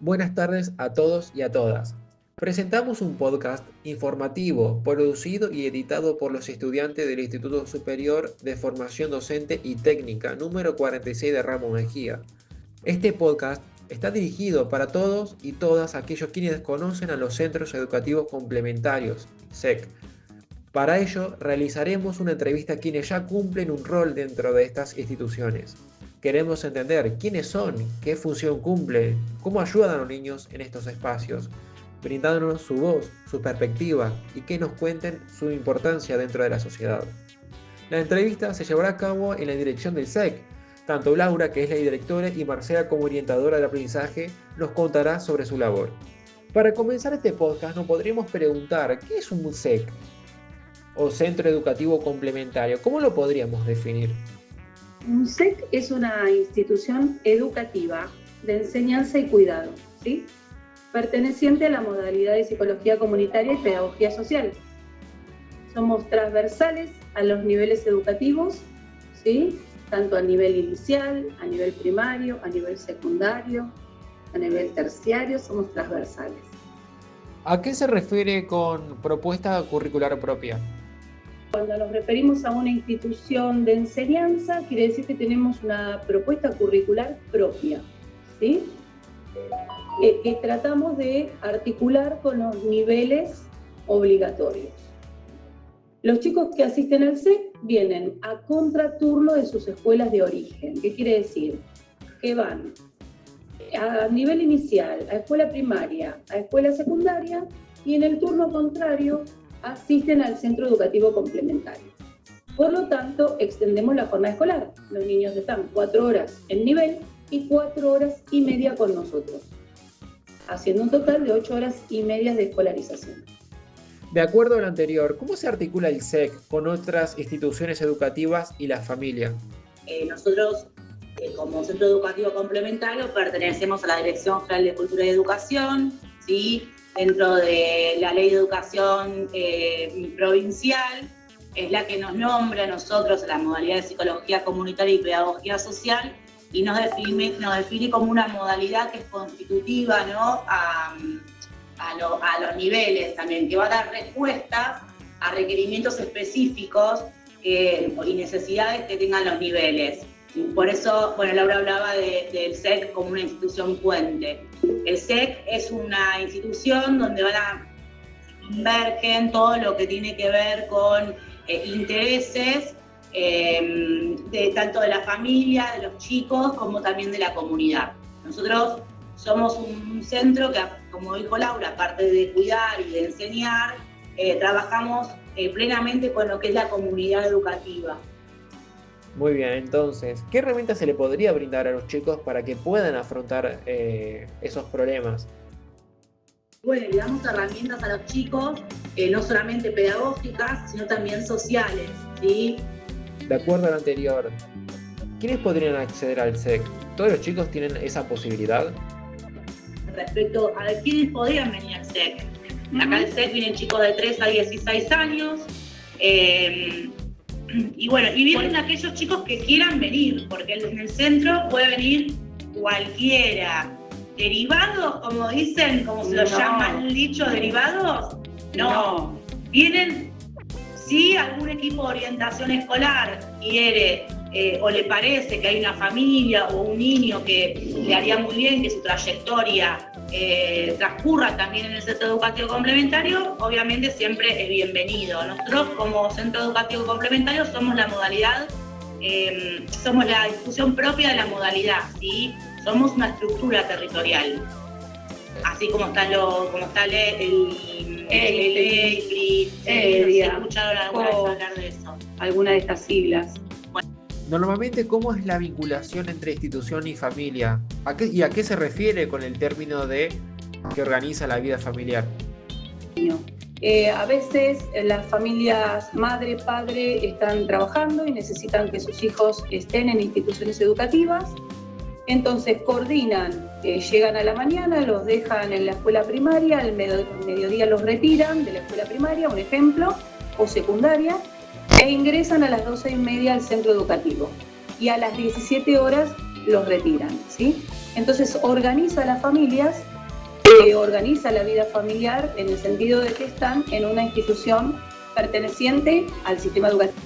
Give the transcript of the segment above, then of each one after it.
Buenas tardes a todos y a todas. Presentamos un podcast informativo, producido y editado por los estudiantes del Instituto Superior de Formación Docente y Técnica número 46 de Ramos Mejía. Este podcast está dirigido para todos y todas aquellos quienes conocen a los Centros Educativos Complementarios, SEC. Para ello, realizaremos una entrevista a quienes ya cumplen un rol dentro de estas instituciones. Queremos entender quiénes son, qué función cumplen, cómo ayudan a los niños en estos espacios, brindándonos su voz, su perspectiva y que nos cuenten su importancia dentro de la sociedad. La entrevista se llevará a cabo en la dirección del SEC. Tanto Laura, que es la directora, y Marcela, como orientadora del aprendizaje, nos contará sobre su labor. Para comenzar este podcast, nos podríamos preguntar, ¿qué es un SEC? O Centro Educativo Complementario. ¿Cómo lo podríamos definir? Un SEC es una institución educativa de enseñanza y cuidado, ¿sí? Perteneciente a la modalidad de psicología comunitaria y pedagogía social. Somos transversales a los niveles educativos, ¿sí? Tanto a nivel inicial, a nivel primario, a nivel secundario, a nivel terciario, somos transversales. ¿A qué se refiere con propuesta curricular propia? Cuando nos referimos a una institución de enseñanza, quiere decir que tenemos una propuesta curricular propia, ¿sí? Que tratamos de articular con los niveles obligatorios. Los chicos que asisten al SEC vienen a contraturno de sus escuelas de origen. ¿Qué quiere decir? Que van a nivel inicial, a escuela primaria, a escuela secundaria, y en el turno contrario asisten al centro educativo complementario. Por lo tanto, extendemos la jornada escolar. Los niños están 4 horas en nivel y 4 horas y media con nosotros, haciendo un total de 8 horas y media de escolarización. De acuerdo a lo anterior, ¿cómo se articula el SEC con otras instituciones educativas y la familia? Nosotros, como Centro Educativo Complementario, pertenecemos a la Dirección General de Cultura y Educación, ¿sí? Dentro de la Ley de Educación provincial, es la que nos nombra a nosotros a la modalidad de psicología comunitaria y pedagogía social, y nos define como una modalidad que es constitutiva, ¿no? a los niveles también, que va a dar respuestas a requerimientos específicos y necesidades que tengan los niveles. Por eso, bueno, Laura hablaba del SEC como una institución puente. El SEC es una institución donde convergen todo lo que tiene que ver con intereses tanto de la familia, de los chicos, como también de la comunidad. Nosotros somos un centro que, como dijo Laura, aparte de cuidar y de enseñar, trabajamos plenamente con lo que es la comunidad educativa. Muy bien, entonces, ¿qué herramientas se le podría brindar a los chicos para que puedan afrontar esos problemas? Bueno, le damos herramientas a los chicos, no solamente pedagógicas, sino también sociales, ¿sí? De acuerdo a lo anterior, ¿quiénes podrían acceder al SEC? ¿Todos los chicos tienen esa posibilidad? Respecto a quiénes podrían venir al SEC. Acá al SEC vienen chicos de 3 a 16 años, y bueno, y vienen aquellos chicos que quieran venir, porque en el centro puede venir cualquiera. ¿Derivados, como dicen, como se los llaman dicho, derivados? No. Vienen, si algún equipo de orientación escolar quiere o le parece que hay una familia o un niño que le haría muy bien que su trayectoria transcurra también en el centro educativo complementario, obviamente siempre es bienvenido. Nosotros, como centro educativo complementario, somos la modalidad, somos la institución propia de la modalidad, ¿sí? Somos una estructura territorial, así como está el EIFRI, ¿se escucharon alguna vez hablar de eso? Alguna de estas siglas. Normalmente, ¿cómo es la vinculación entre institución y familia? ¿A qué se refiere con el término de que organiza la vida familiar? A veces las familias madre, padre están trabajando y necesitan que sus hijos estén en instituciones educativas. Entonces coordinan, llegan a la mañana, los dejan en la escuela primaria, al mediodía los retiran de la escuela primaria, un ejemplo, o secundaria, e ingresan a las 12:30 al centro educativo. Y a las 17 horas los retiran, ¿sí? Entonces organiza a las familias, organiza la vida familiar en el sentido de que están en una institución perteneciente al sistema educativo.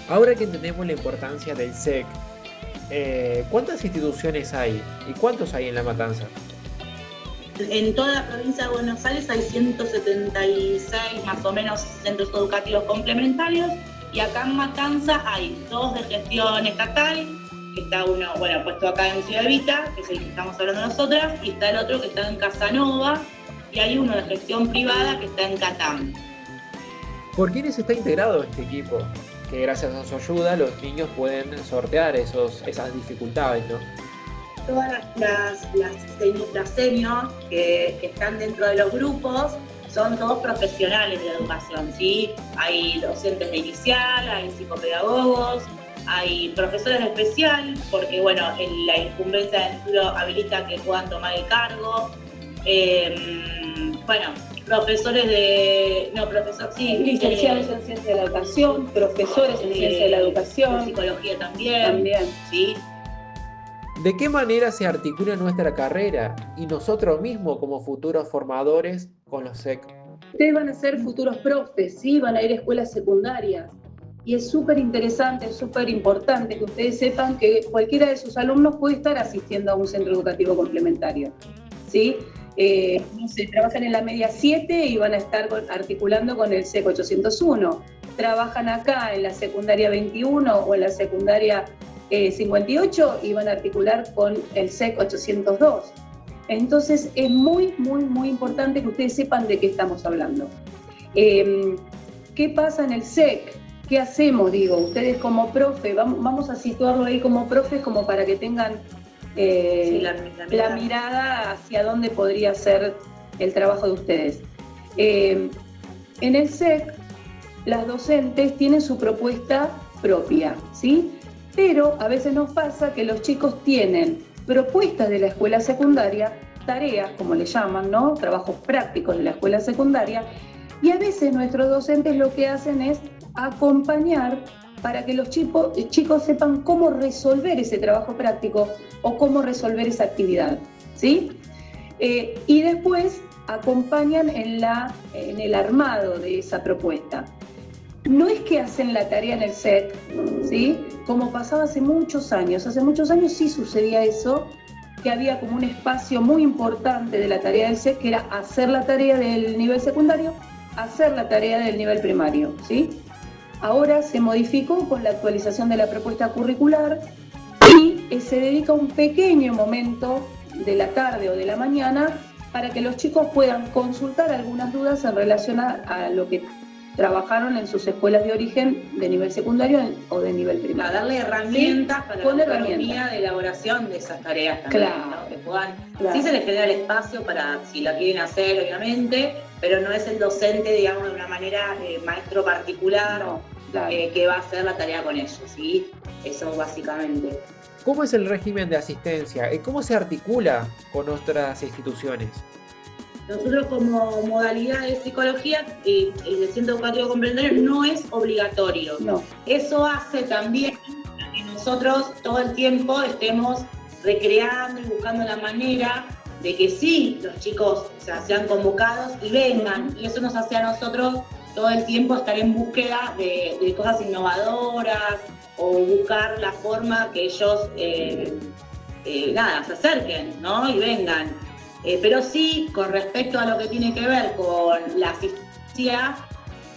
Ahora que entendemos la importancia del SEC, ¿cuántas instituciones hay y cuántos hay en La Matanza? En toda la provincia de Buenos Aires hay 176 más o menos centros educativos complementarios, y acá en Matanza hay 2 de gestión estatal, que está uno, bueno, puesto acá en Ciudad Evita, que es el que estamos hablando nosotras, y está el otro que está en Casanova, y hay uno de gestión privada que está en Catán. ¿Por quiénes está integrado este equipo? Que gracias a su ayuda los niños pueden sortear esas dificultades, ¿no? Todas las seniors que están dentro de los grupos son todos profesionales de la educación, ¿sí? Hay docentes de inicial, hay psicopedagogos, hay profesores de especial, porque bueno, la incumbencia del estudio habilita que puedan tomar el cargo. Bueno, profesores de... No, profesor, sí. Licenciados en Ciencia de la Educación, profesores en Ciencia de la Educación. Psicología también. ¿Sí? ¿De qué manera se articula nuestra carrera y nosotros mismos como futuros formadores con los SEC? Ustedes van a ser futuros profes, ¿sí? Van a ir a escuelas secundarias. Y es súper interesante, es súper importante que ustedes sepan que cualquiera de sus alumnos puede estar asistiendo a un centro educativo complementario, ¿sí? No sé, trabajan en la media 7 y van a estar articulando con el SEC 801. Trabajan acá en la secundaria 21 o en la secundaria 58 y van a articular con el SEC 802. Entonces es muy, muy, muy importante que ustedes sepan de qué estamos hablando. ¿Qué pasa en el SEC? ¿Qué hacemos? Digo, ustedes como profe, vamos a situarlo ahí como profes como para que tengan sí, la mirada hacia dónde podría ser el trabajo de ustedes. En el SEC, las docentes tienen su propuesta propia, ¿sí? Pero a veces nos pasa que los chicos tienen propuestas de la escuela secundaria, tareas, como le llaman, ¿no? Trabajos prácticos de la escuela secundaria, y a veces nuestros docentes lo que hacen es acompañar para que los chicos sepan cómo resolver ese trabajo práctico o cómo resolver esa actividad, ¿sí? Y después acompañan en el armado de esa propuesta. No es que hacen la tarea en el SEC, ¿sí? Como pasaba hace muchos años sí sucedía eso, que había como un espacio muy importante de la tarea del SEC, que era hacer la tarea del nivel secundario, hacer la tarea del nivel primario, ¿sí? Ahora se modificó con la actualización de la propuesta curricular y se dedica un pequeño momento de la tarde o de la mañana para que los chicos puedan consultar algunas dudas en relación a lo que trabajaron en sus escuelas de origen de nivel secundario o de nivel primario. Para darle herramientas para la autonomía de elaboración de esas tareas también, claro, ¿no? Que puedan, sí se les genera el espacio para, si la quieren hacer, obviamente, pero no es el docente, digamos, de una manera maestro particular, no, claro, que va a hacer la tarea con ellos, ¿sí? Eso básicamente. ¿Cómo es el régimen de asistencia y cómo se articula con otras instituciones? Nosotros como modalidad de psicología, el centro educativo complementario no es obligatorio. No. Eso hace también que nosotros todo el tiempo estemos recreando y buscando la manera de que sí, los chicos sean convocados y vengan. Y eso nos hace a nosotros todo el tiempo estar en búsqueda de cosas innovadoras o buscar la forma que ellos se acerquen, ¿no? Y vengan. Pero sí, con respecto a lo que tiene que ver con la asistencia,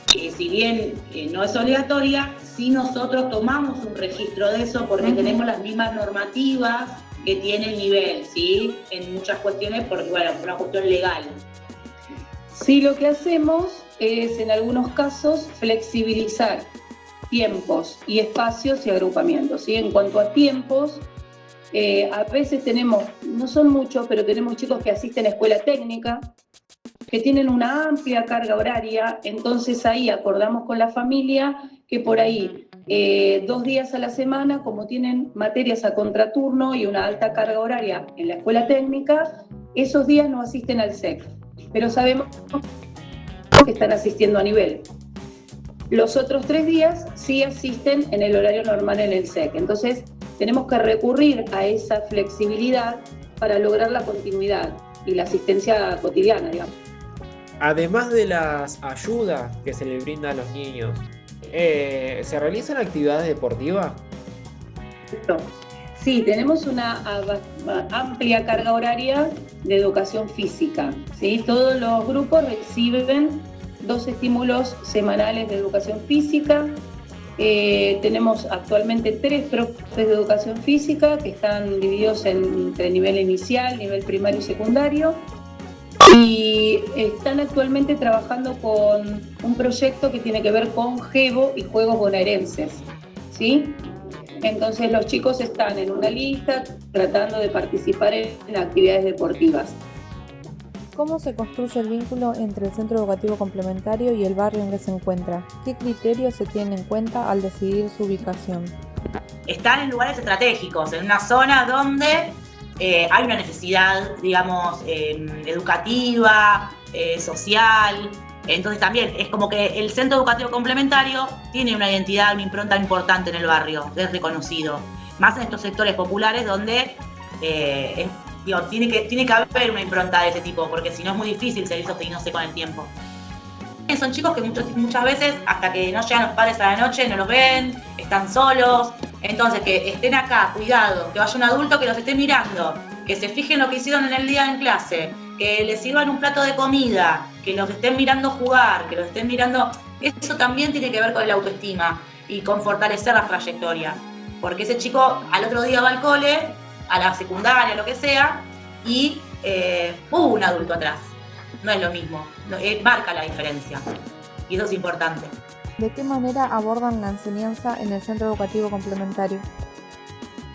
si bien no es obligatoria, sí nosotros tomamos un registro de eso porque tenemos las mismas normativas que tiene el nivel, ¿sí? En muchas cuestiones, porque, bueno, por una cuestión legal. Sí, lo que hacemos es, en algunos casos, flexibilizar tiempos y espacios y agrupamientos, ¿sí? En cuanto a tiempos, a veces tenemos, no son muchos, pero tenemos chicos que asisten a escuela técnica, que tienen una amplia carga horaria, entonces ahí acordamos con la familia que por ahí 2 días a la semana, como tienen materias a contraturno y una alta carga horaria en la escuela técnica, esos días no asisten al SEC, pero sabemos que están asistiendo a nivel. Los otros 3 días sí asisten en el horario normal en el SEC, entonces tenemos que recurrir a esa flexibilidad para lograr la continuidad y la asistencia cotidiana, digamos. Además de las ayudas que se le brinda a los niños, ¿se realizan actividades deportivas? Sí, tenemos una amplia carga horaria de educación física, ¿sí? Todos los grupos reciben 2 estímulos semanales de educación física. Tenemos actualmente 3 profes de educación física que están divididos entre nivel inicial, nivel primario y secundario. Y están actualmente trabajando con un proyecto que tiene que ver con Gebo y juegos bonaerenses, ¿sí? Entonces los chicos están en una lista tratando de participar en actividades deportivas. ¿Cómo se construye el vínculo entre el centro educativo complementario y el barrio en que se encuentra? ¿Qué criterios se tienen en cuenta al decidir su ubicación? Están en lugares estratégicos, en una zona donde hay una necesidad, digamos, educativa, social. Entonces también es como que el centro educativo complementario tiene una identidad, una impronta importante en el barrio, es reconocido. Más en estos sectores populares donde tiene que haber una impronta de ese tipo, porque si no es muy difícil seguir sosteniéndose con el tiempo. Son chicos que muchas veces, hasta que no llegan los padres a la noche, no los ven, están solos. Entonces, que estén acá, cuidado, que vaya un adulto que los esté mirando, que se fijen lo que hicieron en el día en clase, que les sirvan un plato de comida, que los estén mirando jugar, que los estén mirando... Eso también tiene que ver con la autoestima y con fortalecer las trayectorias. Porque ese chico al otro día va al cole, a la secundaria, lo que sea, y hubo un adulto atrás. No es lo mismo, marca la diferencia. Y eso es importante. ¿De qué manera abordan la enseñanza en el centro educativo complementario?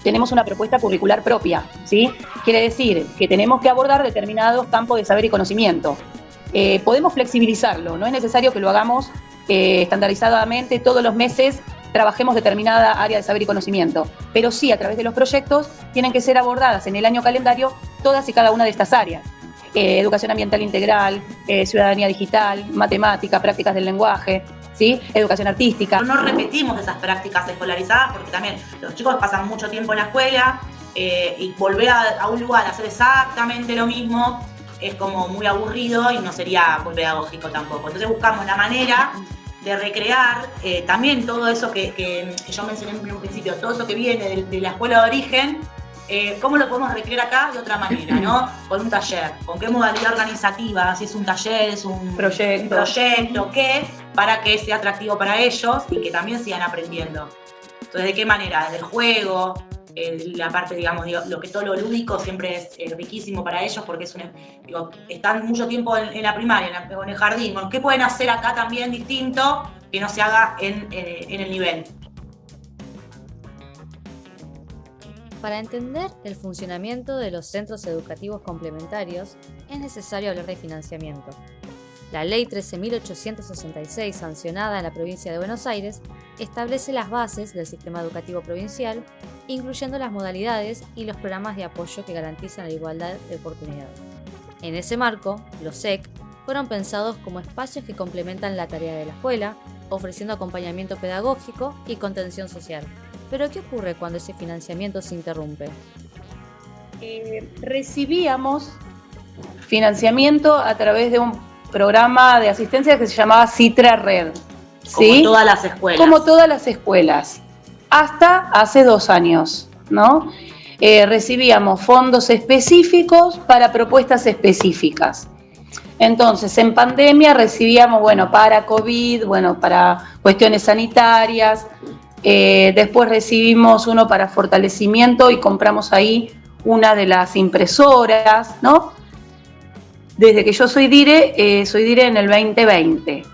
Tenemos una propuesta curricular propia, ¿sí? Quiere decir que tenemos que abordar determinados campos de saber y conocimiento. Podemos flexibilizarlo, no es necesario que lo hagamos estandarizadamente todos los meses, trabajemos determinada área de saber y conocimiento, pero sí a través de los proyectos tienen que ser abordadas en el año calendario todas y cada una de estas áreas. Educación ambiental integral, ciudadanía digital, matemática, prácticas del lenguaje, ¿sí? Educación artística. No repetimos esas prácticas escolarizadas porque también los chicos pasan mucho tiempo en la escuela y volver a un lugar a hacer exactamente lo mismo es como muy aburrido y no sería muy pedagógico tampoco. Entonces buscamos la manera de recrear también todo eso que yo mencioné en un principio, todo eso que viene de la escuela de origen. ¿Cómo lo podemos recrear acá de otra manera, ¿no? Con un taller, con qué modalidad organizativa, si es un taller, es un proyecto, qué, para que sea atractivo para ellos y que también sigan aprendiendo. Entonces, ¿de qué manera? Desde el juego, la parte, digamos, todo lo lúdico siempre es riquísimo para ellos porque están mucho tiempo en la primaria, en el jardín. Bueno, ¿qué pueden hacer acá también distinto que no se haga en el nivel? Para entender el funcionamiento de los centros educativos complementarios, es necesario hablar de financiamiento. La Ley 13.866, sancionada en la provincia de Buenos Aires, establece las bases del sistema educativo provincial, incluyendo las modalidades y los programas de apoyo que garantizan la igualdad de oportunidades. En ese marco, los SEC fueron pensados como espacios que complementan la tarea de la escuela, ofreciendo acompañamiento pedagógico y contención social. ¿Pero qué ocurre cuando ese financiamiento se interrumpe? Recibíamos financiamiento a través de un programa de asistencia que se llamaba Citra Red. ¿Sí? Como todas las escuelas. Como todas las escuelas. Hasta hace 2 años, ¿no? Recibíamos fondos específicos para propuestas específicas. Entonces, en pandemia recibíamos, para COVID, para cuestiones sanitarias. Después recibimos uno para fortalecimiento y compramos ahí una de las impresoras, ¿no? Desde que yo soy dire en el 2020.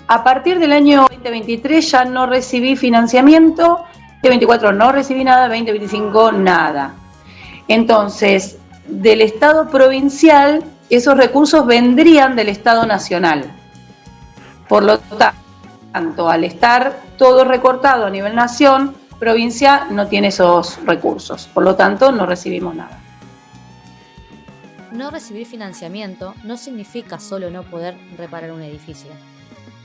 A partir del año 2023 ya no recibí financiamiento, 2024 no recibí nada, 2025 nada. Entonces, del Estado provincial, esos recursos vendrían del Estado nacional. Por lo tanto, al estar todo recortado a nivel nación, provincia no tiene esos recursos. Por lo tanto, no recibimos nada. No recibir financiamiento no significa solo no poder reparar un edificio.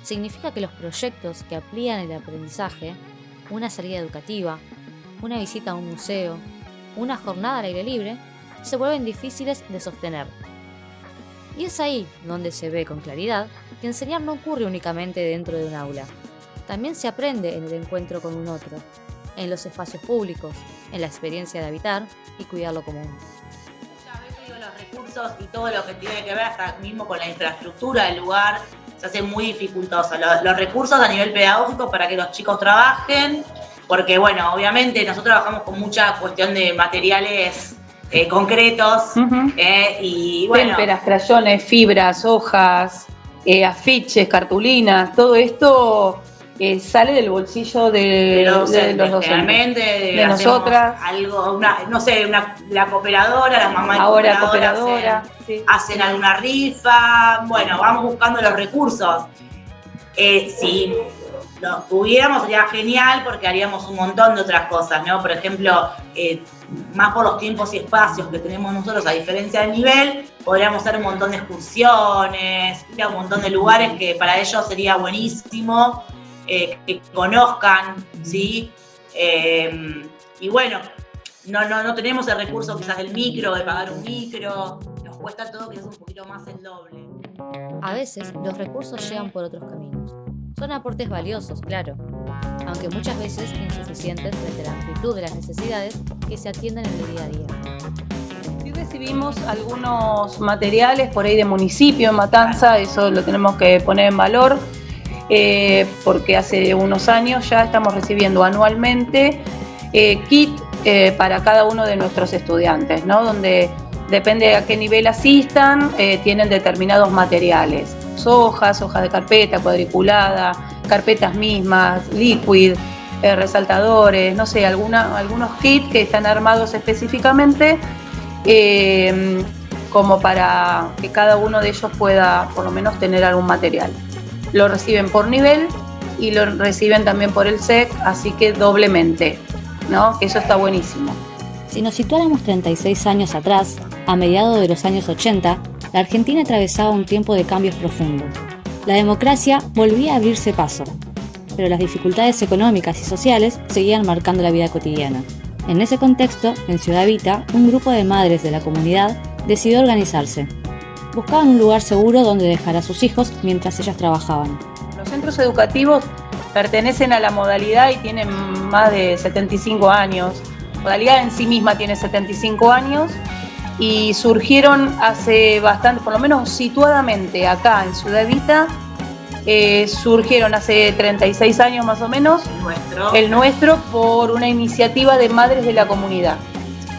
Significa que los proyectos que amplían el aprendizaje, una salida educativa, una visita a un museo, una jornada al aire libre, se vuelven difíciles de sostener. Y es ahí donde se ve con claridad que enseñar no ocurre únicamente dentro de un aula. También se aprende en el encuentro con un otro, en los espacios públicos, en la experiencia de habitar y cuidar lo común. Muchas veces digo, los recursos y todo lo que tiene que ver hasta mismo con la infraestructura del lugar se hace muy dificultoso. Los recursos a nivel pedagógico para que los chicos trabajen, porque bueno, obviamente nosotros trabajamos con mucha cuestión de materiales concretos y bueno. Témperas, crayones, fibras, hojas, afiches, cartulinas, todo esto sale del bolsillo de los docentes. Realmente de nosotras. Algo, la cooperadora, la mamá de ahora cooperadora, hacen alguna rifa, bueno, vamos buscando los recursos. Si lo tuviéramos sería genial porque haríamos un montón de otras cosas, ¿no? Por ejemplo, más por los tiempos y espacios que tenemos nosotros, a diferencia del nivel, podríamos hacer un montón de excursiones, ir a un montón de lugares que para ellos sería buenísimo, que conozcan, ¿sí? Y bueno, no tenemos el recurso quizás del micro, de pagar un micro, nos cuesta todo quizás un poquito más el doble. A veces los recursos llegan por otros caminos. Son aportes valiosos, claro, aunque muchas veces insuficientes frente a la amplitud de las necesidades que se atienden en el día a día. Sí recibimos algunos materiales por ahí de municipio en Matanza, eso lo tenemos que poner en valor, porque hace unos años ya estamos recibiendo anualmente kit para cada uno de nuestros estudiantes, ¿no? Donde depende de a qué nivel asistan, tienen determinados materiales. Hojas de carpeta cuadriculada, carpetas mismas, liquid, resaltadores, no sé, algunos kits que están armados específicamente como para que cada uno de ellos pueda por lo menos tener algún material. Lo reciben por nivel y lo reciben también por el SEC, así que doblemente, ¿no? Que eso está buenísimo. Si nos situáramos 36 años atrás, a mediados de los años 80, la Argentina atravesaba un tiempo de cambios profundos. La democracia volvía a abrirse paso, pero las dificultades económicas y sociales seguían marcando la vida cotidiana. En ese contexto, en Ciudad Evita, un grupo de madres de la comunidad decidió organizarse. Buscaban un lugar seguro donde dejar a sus hijos mientras ellas trabajaban. Los centros educativos pertenecen a la modalidad y tienen más de 75 años. La modalidad en sí misma tiene 75 años. Y surgieron hace bastante, por lo menos situadamente acá en Ciudad Evita, surgieron hace 36 años más o menos, el nuestro por una iniciativa de madres de la comunidad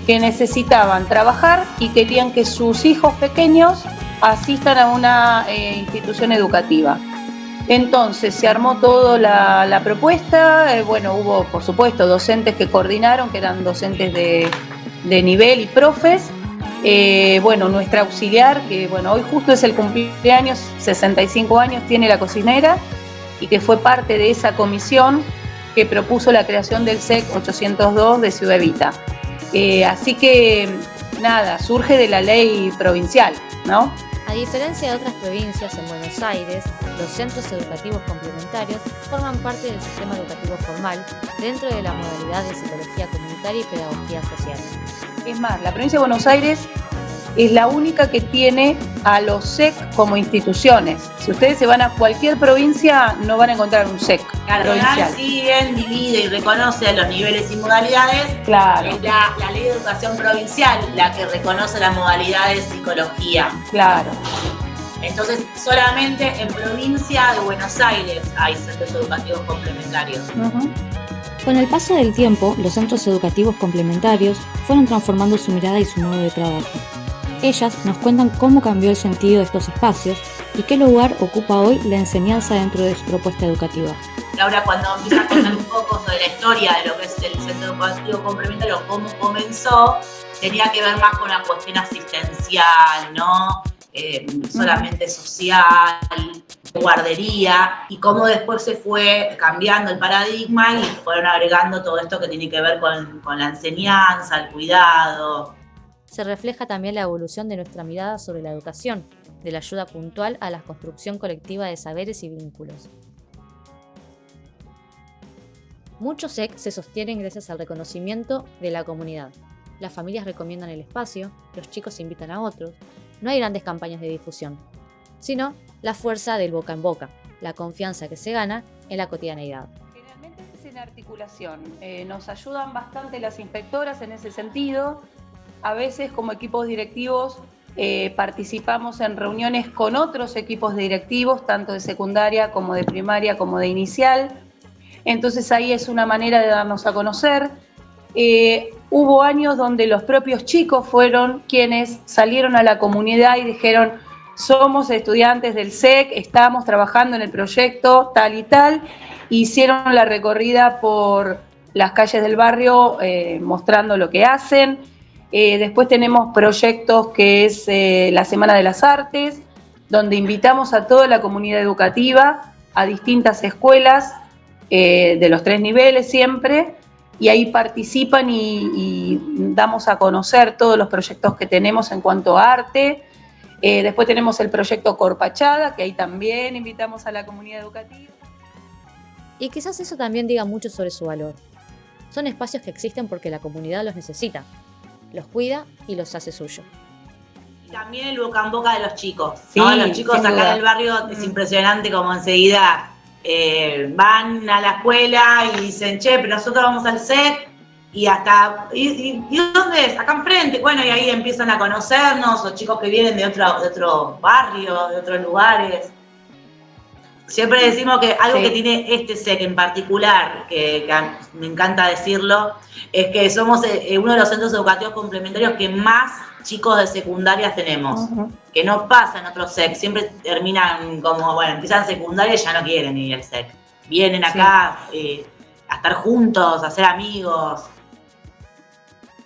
que necesitaban trabajar y querían que sus hijos pequeños asistan a una institución educativa. Entonces se armó toda la propuesta, hubo por supuesto docentes que coordinaron, que eran docentes de nivel y profes. Nuestra auxiliar, que hoy justo es el cumpleaños, 65 años tiene la cocinera y que fue parte de esa comisión que propuso la creación del SEC 802 de Ciudad Evita. Así que nada, surge de la ley provincial, ¿no? A diferencia de otras provincias, en Buenos Aires, los centros educativos complementarios forman parte del sistema educativo formal dentro de la modalidad de psicología comunitaria y pedagogía social. Es más, la provincia de Buenos Aires es la única que tiene a los SEC como instituciones. Si ustedes se van a cualquier provincia, no van a encontrar un SEC provincial. Si bien divide y reconoce los niveles y modalidades, claro. Es la Ley de Educación Provincial la que reconoce la modalidad de psicología. Claro. Entonces, solamente en provincia de Buenos Aires hay centros educativos complementarios. Uh-huh. Con el paso del tiempo, los centros educativos complementarios fueron transformando su mirada y su modo de trabajo. Ellas nos cuentan cómo cambió el sentido de estos espacios y qué lugar ocupa hoy la enseñanza dentro de su propuesta educativa. Laura, cuando empieza a contar un poco sobre la historia de lo que es el centro educativo complementario, cómo comenzó, tenía que ver más con la cuestión asistencial, ¿no? Solamente social, guardería, y cómo después se fue cambiando el paradigma y fueron agregando todo esto que tiene que ver con la enseñanza, el cuidado. Se refleja también la evolución de nuestra mirada sobre la educación, de la ayuda puntual a la construcción colectiva de saberes y vínculos. Muchos SEC se sostienen gracias al reconocimiento de la comunidad. Las familias recomiendan el espacio, los chicos invitan a otros. No hay grandes campañas de difusión, sino la fuerza del boca en boca, la confianza que se gana en la cotidianeidad. Generalmente es en articulación. Nos ayudan bastante las inspectoras en ese sentido. A veces como equipos directivos participamos en reuniones con otros equipos directivos, tanto de secundaria como de primaria como de inicial. Entonces ahí es una manera de darnos a conocer. Hubo años donde los propios chicos fueron quienes salieron a la comunidad y dijeron: somos estudiantes del SEC, estamos trabajando en el proyecto tal y tal. Hicieron la recorrida por las calles del barrio mostrando lo que hacen. Después tenemos proyectos que es la Semana de las Artes, donde invitamos a toda la comunidad educativa, a distintas escuelas de los 3 niveles siempre, y ahí participan y damos a conocer todos los proyectos que tenemos en cuanto a arte. Después tenemos el proyecto Corpachada, que ahí también invitamos a la comunidad educativa. Y quizás eso también diga mucho sobre su valor. Son espacios que existen porque la comunidad los necesita, los cuida y los hace suyo. Y también el boca en boca de los chicos, sí, ¿no? Los chicos acá duda. en el barrio es impresionante como enseguida van a la escuela y dicen: che, pero nosotros vamos al SEC y hasta, ¿y dónde es? Acá enfrente. Bueno, y ahí empiezan a conocernos, o chicos que vienen de otro barrio, de otros lugares. Siempre decimos que algo que tiene este SEC en particular, que me encanta decirlo, es que somos uno de los centros educativos complementarios que más chicos de secundarias tenemos. Uh-huh. Que no pasa en otros SEC, siempre terminan como, bueno, empiezan secundaria y ya no quieren ir al SEC. Vienen acá a estar juntos, a ser amigos.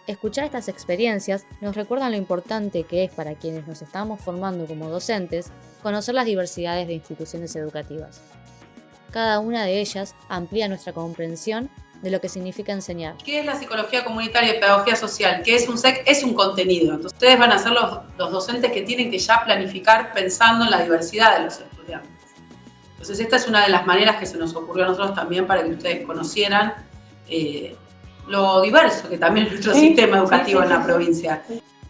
Escuchar estas experiencias nos recuerdan lo importante que es para quienes nos estamos formando como docentes conocer las diversidades de instituciones educativas. Cada una de ellas amplía nuestra comprensión de lo que significa enseñar. ¿Qué es la psicología comunitaria y pedagogía social? ¿Qué es un SEC? Es un contenido. Entonces ustedes van a ser los docentes que tienen que ya planificar pensando en la diversidad de los estudiantes. Entonces esta es una de las maneras que se nos ocurrió a nosotros también para que ustedes conocieran lo diverso que también es nuestro sistema educativo en la provincia.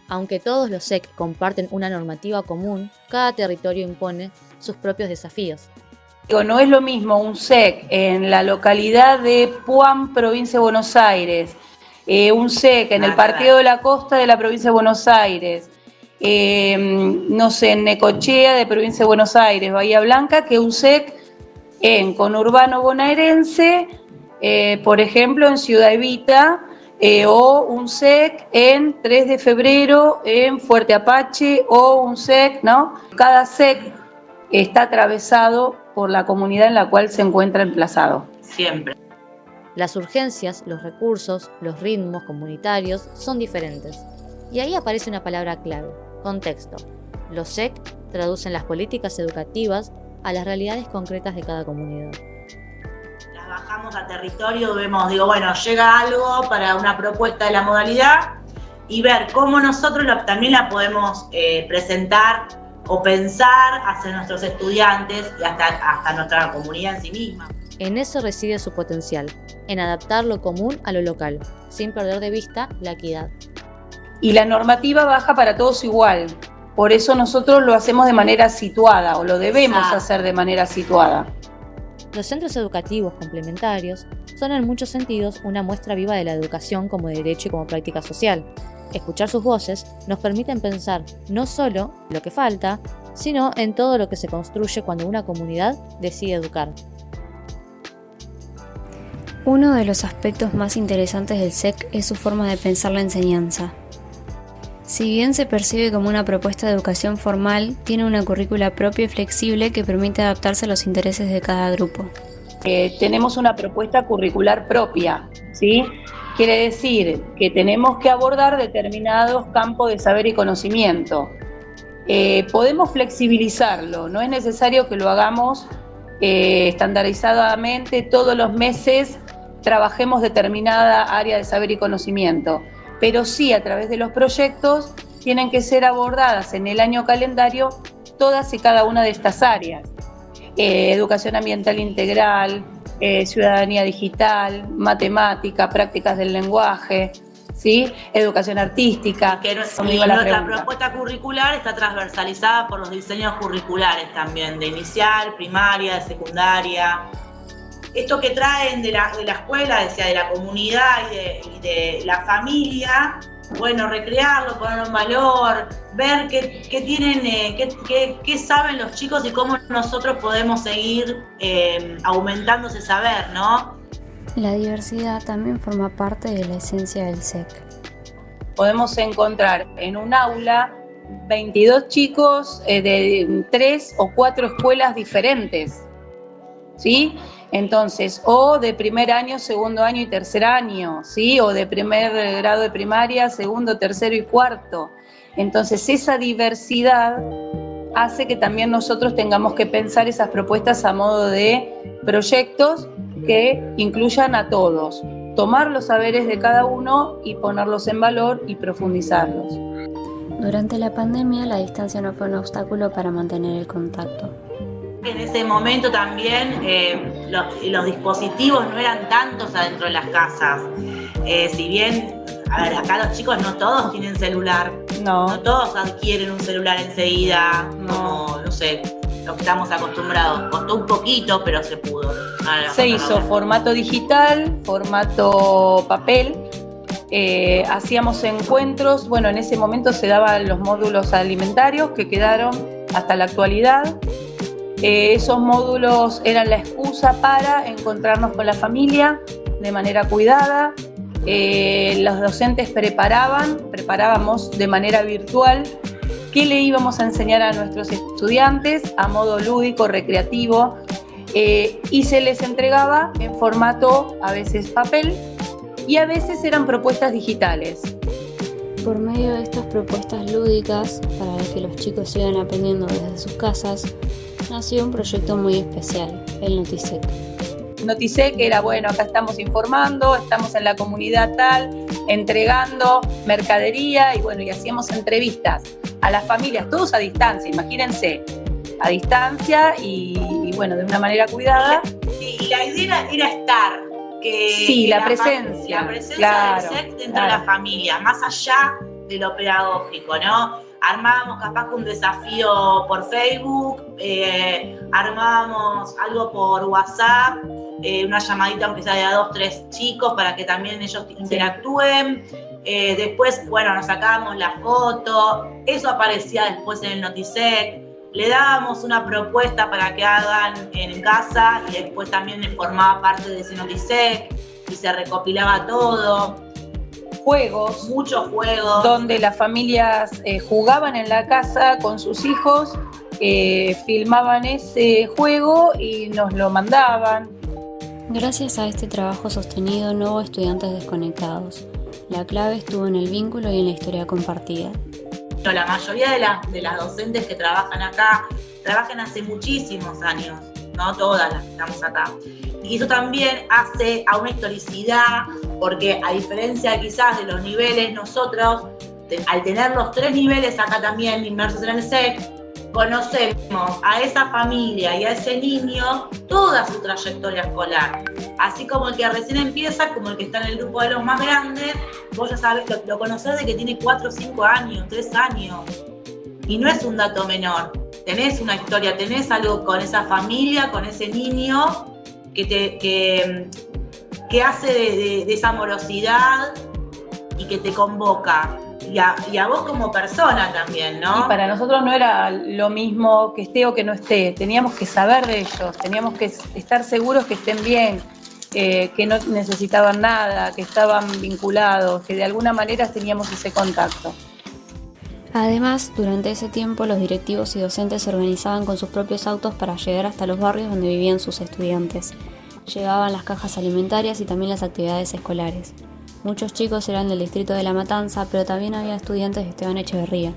Aunque todos los SEC comparten una normativa común, cada territorio impone sus propios desafíos. No es lo mismo un SEC en la localidad de Puan, provincia de Buenos Aires, un SEC en el Partido de la Costa de la provincia de Buenos Aires, no sé, en Necochea de provincia de Buenos Aires, Bahía Blanca, que un SEC en conurbano bonaerense, por ejemplo, en Ciudad Evita, o un SEC en 3 de febrero en Fuerte Apache, o un SEC, ¿no? Cada SEC está atravesado por la comunidad en la cual se encuentra emplazado. Siempre. Las urgencias, los recursos, los ritmos comunitarios son diferentes. Y ahí aparece una palabra clave: contexto. Los SEC traducen las políticas educativas a las realidades concretas de cada comunidad. Las bajamos a territorio, vemos, bueno, llega algo para una propuesta de la modalidad y ver cómo nosotros también la podemos presentar o pensar hacia nuestros estudiantes y hasta nuestra comunidad en sí misma. En eso reside su potencial, en adaptar lo común a lo local, sin perder de vista la equidad. Y la normativa baja para todos igual, por eso nosotros lo hacemos de manera situada, o lo debemos hacer de manera situada. Los centros educativos complementarios son en muchos sentidos una muestra viva de la educación como derecho y como práctica social. Escuchar sus voces nos permiten pensar no solo en lo que falta, sino en todo lo que se construye cuando una comunidad decide educar. Uno de los aspectos más interesantes del SEC es su forma de pensar la enseñanza. Si bien se percibe como una propuesta de educación formal, tiene una currícula propia y flexible que permite adaptarse a los intereses de cada grupo. Tenemos una propuesta curricular propia, ¿sí? Quiere decir que tenemos que abordar determinados campos de saber y conocimiento. Podemos flexibilizarlo, no es necesario que lo hagamos estandarizadamente, todos los meses trabajemos determinada área de saber y conocimiento, pero sí a través de los proyectos tienen que ser abordadas en el año calendario todas y cada una de estas áreas. Educación ambiental integral, ciudadanía digital, matemática, prácticas del lenguaje, ¿sí? Educación artística. Que Conmigo la nuestra pregunta. propuesta curricular está transversalizada por los diseños curriculares también, de inicial, primaria, de secundaria. Esto que traen de la escuela, decía, de la comunidad y de la familia, bueno, recrearlo, ponerlo en valor, ver qué tienen, qué saben los chicos y cómo nosotros podemos seguir aumentando ese saber, ¿no? La diversidad también forma parte de la esencia del SEC. Podemos encontrar en un aula 22 chicos de 3 o 4 escuelas diferentes, ¿sí? Entonces, o de primer año, segundo año y tercer año, ¿sí? O de primer grado de primaria, segundo, tercero y cuarto. Entonces, esa diversidad hace que también nosotros tengamos que pensar esas propuestas a modo de proyectos que incluyan a todos, tomar los saberes de cada uno y ponerlos en valor y profundizarlos. Durante la pandemia, la distancia no fue un obstáculo para mantener el contacto. En ese momento también los dispositivos no eran tantos adentro de las casas. Si bien, a ver, acá los chicos no todos tienen celular, no todos adquieren un celular enseguida, como, no sé, lo que estamos acostumbrados. Costó un poquito, pero se pudo. Se hizo formato digital, formato papel. Hacíamos encuentros, bueno, en ese momento se daban los módulos alimentarios que quedaron hasta la actualidad. Esos módulos eran la excusa para encontrarnos con la familia de manera cuidada. Los docentes preparábamos de manera virtual qué le íbamos a enseñar a nuestros estudiantes a modo lúdico, recreativo, y se les entregaba en formato a veces papel y a veces eran propuestas digitales. Por medio de estas propuestas lúdicas, para que los chicos sigan aprendiendo desde sus casas, nació un proyecto muy especial, el Notisec. Notisec era, bueno, acá estamos informando, estamos en la comunidad tal, entregando mercadería y bueno, y hacíamos entrevistas a las familias, todos a distancia, imagínense, a distancia y bueno, de una manera cuidada. Sí, y la idea era estar. Sí, la presencia. La presencia claro, del SEC dentro de la familia, más allá de lo pedagógico, ¿no? Armábamos capaz que un desafío por Facebook, armábamos algo por WhatsApp, una llamadita aunque sea de a 2, 3 chicos para que también ellos interactúen. Después, bueno, nos sacábamos la foto, eso aparecía después en el Notisec. Le dábamos una propuesta para que hagan en casa y después también formaba parte de ese Notisec y se recopilaba todo. Juegos, muchos juegos, donde las familias jugaban en la casa con sus hijos, filmaban ese juego y nos lo mandaban. Gracias a este trabajo sostenido no hubo estudiantes desconectados. La clave estuvo en el vínculo y en la historia compartida. La mayoría de las docentes que trabajan acá trabajan hace muchísimos años, no todas las que estamos acá. Y eso también hace a una historicidad, porque a diferencia quizás de los niveles, nosotros, al tener los 3 niveles acá también inmersos en el SEC, conocemos a esa familia y a ese niño toda su trayectoria escolar. Así como el que recién empieza, como el que está en el grupo de los más grandes, vos ya sabés, lo conocés de que tiene 4, 5 años, 3 años. Y no es un dato menor. Tenés una historia, tenés algo con esa familia, con ese niño, que hace de esa amorosidad y que te convoca. Y a vos como persona también, ¿no? Y para nosotros no era lo mismo que esté o que no esté. Teníamos que saber de ellos, teníamos que estar seguros que estén bien, que no necesitaban nada, que estaban vinculados, que de alguna manera teníamos ese contacto. Además, durante ese tiempo los directivos y docentes se organizaban con sus propios autos para llegar hasta los barrios donde vivían sus estudiantes. Llegaban las cajas alimentarias y también las actividades escolares. Muchos chicos eran del distrito de La Matanza, pero también había estudiantes de Esteban Echeverría.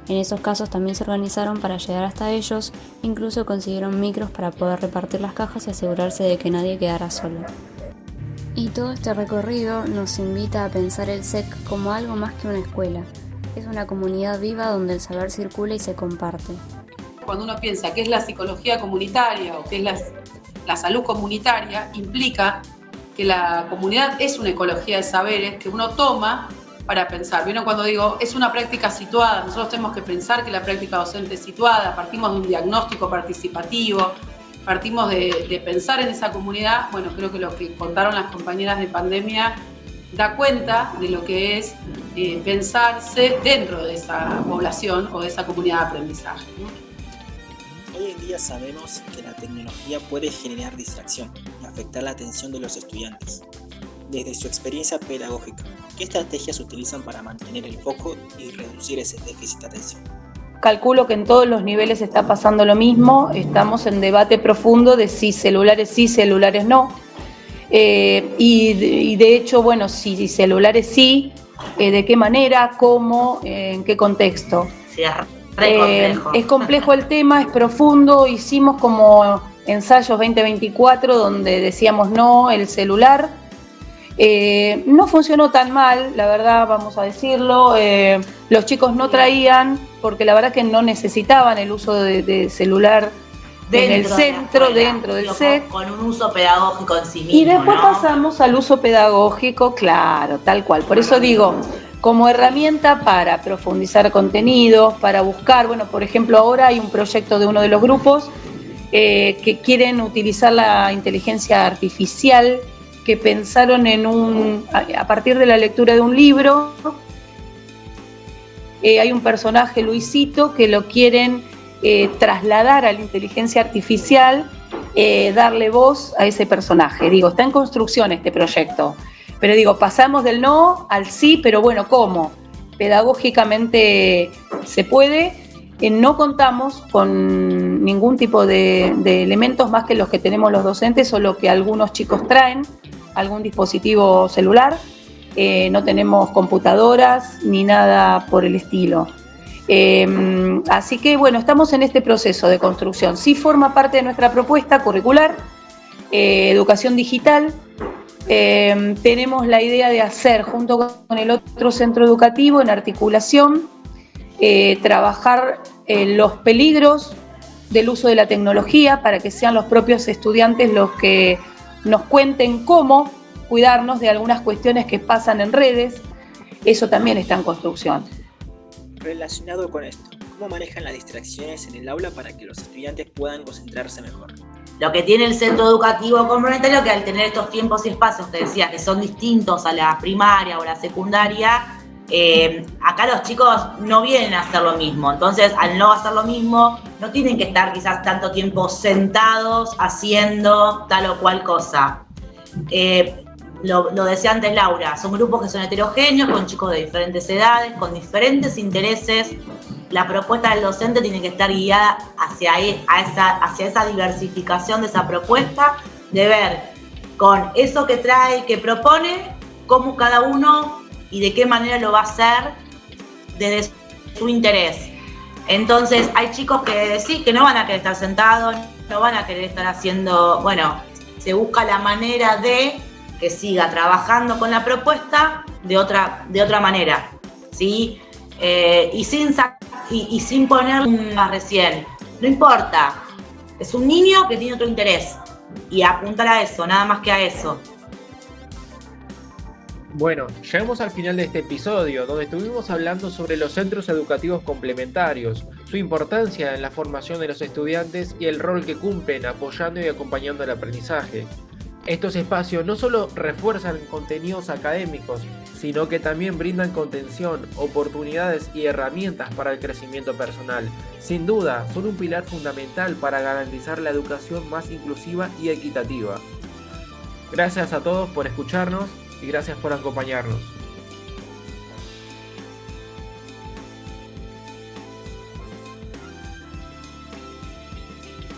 En esos casos también se organizaron para llegar hasta ellos, incluso consiguieron micros para poder repartir las cajas y asegurarse de que nadie quedara solo. Y todo este recorrido nos invita a pensar el SEC como algo más que una escuela. Es una comunidad viva donde el saber circula y se comparte. cuando uno piensa qué es la psicología comunitaria o qué es la salud comunitaria, implica que la comunidad es una ecología de saberes que uno toma para pensar. ¿Vieron cuando digo, es una práctica situada? Nosotros tenemos que pensar que la práctica docente es situada, partimos de un diagnóstico participativo, partimos de pensar en esa comunidad. Bueno, creo que lo que contaron las compañeras de pandemia da cuenta de lo que es pensarse dentro de esa población o de esa comunidad de aprendizaje, ¿no? Hoy en día sabemos que la tecnología puede generar distracción y afectar la atención de los estudiantes. Desde su experiencia pedagógica, ¿qué estrategias utilizan para mantener el foco y reducir ese déficit de atención? Calculo que en todos los niveles está pasando lo mismo, estamos en debate profundo de si celulares sí, celulares no. Y de hecho, bueno, si celulares sí, ¿de qué manera, cómo, en qué contexto? Sí, complejo. Es complejo el tema, es profundo, hicimos como ensayos 2024 donde decíamos no, el celular. No funcionó tan mal, la verdad, vamos a decirlo. Los chicos no traían, porque la verdad que no necesitaban el uso de celular en el centro, dentro del SEC. Con un uso pedagógico en sí mismo. Y después ¿no? pasamos al uso pedagógico, claro, tal cual. Por eso digo, como herramienta para profundizar contenidos, para buscar, bueno, por ejemplo, ahora hay un proyecto de uno de los grupos que quieren utilizar la inteligencia artificial, que pensaron a partir de la lectura de un libro. Hay un personaje, Luisito, que lo quieren trasladar a la inteligencia artificial, darle voz a ese personaje. Digo, está en construcción este proyecto, pero digo, pasamos del no al sí, pero bueno, ¿cómo? Pedagógicamente se puede. No contamos con ningún tipo de elementos más que los que tenemos los docentes o lo que algunos chicos traen, algún dispositivo celular. No tenemos computadoras ni nada por el estilo. Así que bueno, estamos en este proceso de construcción. Sí forma parte de nuestra propuesta curricular, educación digital. Tenemos la idea de hacer, junto con el otro centro educativo, en articulación, trabajar los peligros del uso de la tecnología para que sean los propios estudiantes los que nos cuenten cómo cuidarnos de algunas cuestiones que pasan en redes. Eso también está en construcción. Relacionado con esto, ¿cómo manejan las distracciones en el aula para que los estudiantes puedan concentrarse mejor? Lo que tiene el centro educativo complementario, que al tener estos tiempos y espacios, te decía, que son distintos a la primaria o la secundaria, acá los chicos no vienen a hacer lo mismo. Entonces, al no hacer lo mismo, no tienen que estar quizás tanto tiempo sentados haciendo tal o cual cosa. Lo decía antes Laura, son grupos que son heterogéneos, con chicos de diferentes edades, con diferentes intereses. La propuesta del docente tiene que estar guiada hacia esa diversificación de esa propuesta, de ver con eso que trae, que propone, cómo cada uno y de qué manera lo va a hacer desde su interés. Entonces hay chicos que sí, que no van a querer estar sentados, no van a querer estar haciendo, bueno, se busca la manera de que siga trabajando con la propuesta de otra manera, ¿sí? Y sin poner una recién, no importa, es un niño que tiene otro interés y apuntar a eso, nada más que a eso. Bueno, llegamos al final de este episodio, donde estuvimos hablando sobre los centros educativos complementarios, su importancia en la formación de los estudiantes y el rol que cumplen apoyando y acompañando el aprendizaje. Estos espacios no solo refuerzan contenidos académicos, sino que también brindan contención, oportunidades y herramientas para el crecimiento personal. Sin duda, son un pilar fundamental para garantizar la educación más inclusiva y equitativa. Gracias a todos por escucharnos y gracias por acompañarnos.